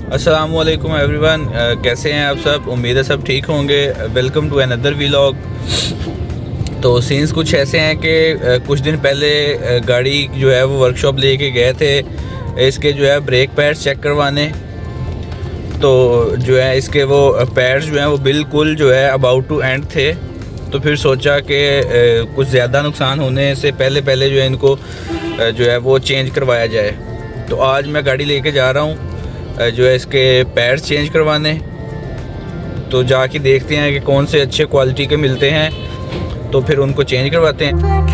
अस्सलामुअलैकुम एवरीवन। कैसे हैं आप सब? उम्मीद है सब ठीक होंगे। Welcome to another vlog. तो सीन्स कुछ ऐसे हैं कि कुछ दिन पहले गाड़ी जो है वो वर्कशॉप लेके गए थे इसके जो है ब्रेक पैड्स चेक करवाने। तो जो है इसके वो पैड्स जो हैं वो बिल्कुल जो है अबाउट टू एंड थे। तो फिर सोचा कि कुछ ज़्यादा नुकसान होने से पहले पहले जो है इनको जो है वो चेंज करवाया जाए। तो आज मैं गाड़ी लेके जा रहा हूँ जो है इसके पैड्स चेंज करवाने। तो जाके देखते हैं कि कौन से अच्छे क्वालिटी के मिलते हैं, तो फिर उनको चेंज करवाते हैं।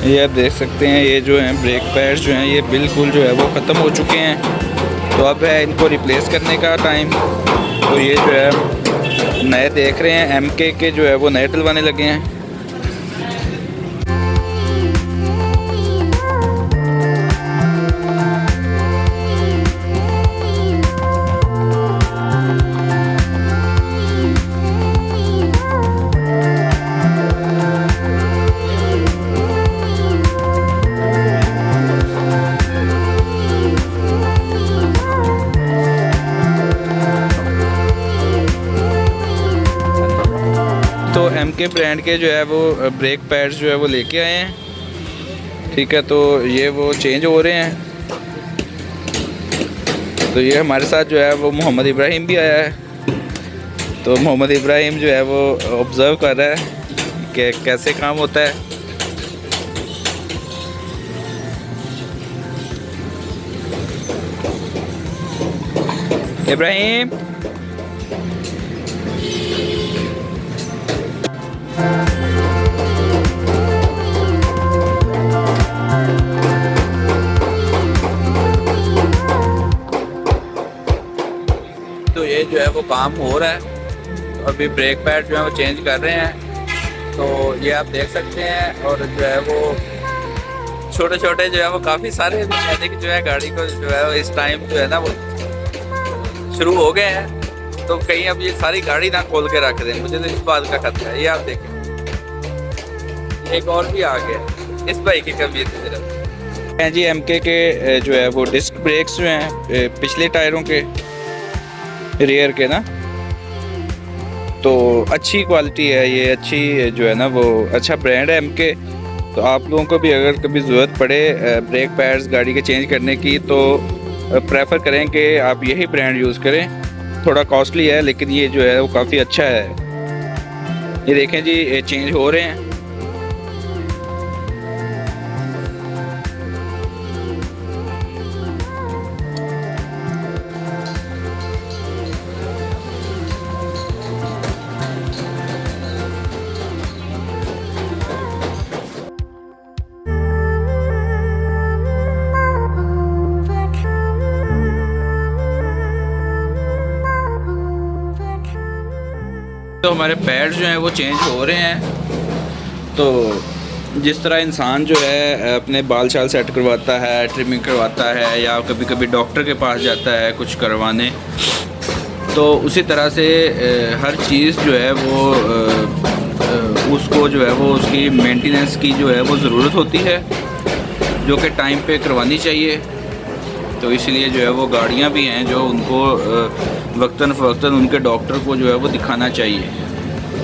ये आप देख सकते हैं, ये जो हैं ब्रेक पैड्स जो हैं ये बिल्कुल जो है वो ख़त्म हो चुके हैं। तो अब है इनको रिप्लेस करने का टाइम। तो ये जो है नए देख रहे हैं, एमके के जो है वो नए डलवाने लगे हैं। तो एमके ब्रांड के जो है वो ब्रेक पैड्स जो है वो लेके आए हैं। ठीक है, तो ये वो चेंज हो रहे हैं। तो ये हमारे साथ जो है वो मोहम्मद इब्राहिम भी आया है। तो मोहम्मद इब्राहिम जो है वो ऑब्ज़र्व कर रहा है कि कैसे काम होता है। इब्राहिम, तो ये जो है वो काम हो रहा है। तो अभी ब्रेक पैड जो है वो चेंज कर रहे हैं। तो ये आप देख सकते हैं। और जो है वो छोटे छोटे जो है वो काफ़ी सारे मैकेनिक जो है गाड़ी को जो है इस टाइम जो है ना वो शुरू हो गए हैं। तो कहीं अब ये सारी गाड़ी ना खोल के रख दें, मुझे तो इस बात का खतरा है। ये आप देखें, एक और भी आ गया इस बाइक की कभी हैं जी। एमके के जो है वो डिस्क ब्रेक्स जो हैं पिछले टायरों के रियर के ना, तो अच्छी क्वालिटी है ये, अच्छी जो है ना वो अच्छा ब्रांड है एमके। तो आप लोगों को भी अगर कभी ज़रूरत पड़े ब्रेक पैड्स गाड़ी के चेंज करने की, तो प्रेफर करें कि आप यही ब्रांड यूज़ करें। थोड़ा कॉस्टली है लेकिन ये जो है वो काफ़ी अच्छा है। ये देखें जी, ये चेंज हो रहे हैं। तो हमारे पैड्स जो हैं वो चेंज हो रहे हैं। तो जिस तरह इंसान जो है अपने बाल शाल सेट करवाता है, ट्रिमिंग करवाता है, या कभी कभी डॉक्टर के पास जाता है कुछ करवाने, तो उसी तरह से हर चीज़ जो है वो उसको जो है वो उसकी मेंटेनेंस की जो है वो ज़रूरत होती है, जो कि टाइम पे करवानी चाहिए। तो इसलिए जो है वो गाड़ियाँ भी हैं जो उनको वक्तन फ़वक्तन उनके डॉक्टर को जो है वो दिखाना चाहिए।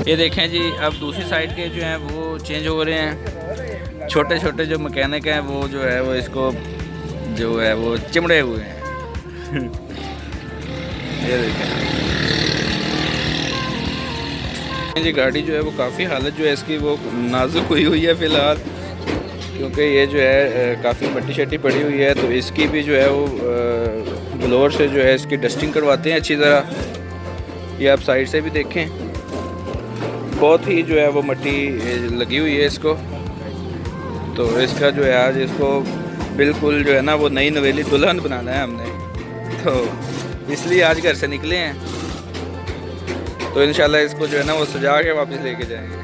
ये देखें जी, अब दूसरी साइड के जो हैं वो चेंज हो रहे हैं। छोटे छोटे जो मैकेनिक हैं वो जो है वो इसको जो है वो चिमड़े हुए हैं। ये देखें जी, गाड़ी जो है वो काफ़ी हालत जो है इसकी वो नाजुक हुई है फ़िलहाल, क्योंकि ये जो है काफ़ी मट्टी शट्टी पड़ी हुई है। तो इसकी भी जो है वो ब्लोअर से जो है इसकी डस्टिंग करवाते हैं अच्छी तरह। ये आप साइड से भी देखें, बहुत ही जो है वो मट्टी लगी हुई है इसको। तो इसका जो है आज इसको बिल्कुल जो है ना वो नई नवेली दुल्हन बनाना है हमने, तो इसलिए आज घर से निकले हैं। तो इंशाल्लाह इसको जो है ना वो सजा के वापस लेके जाएंगे।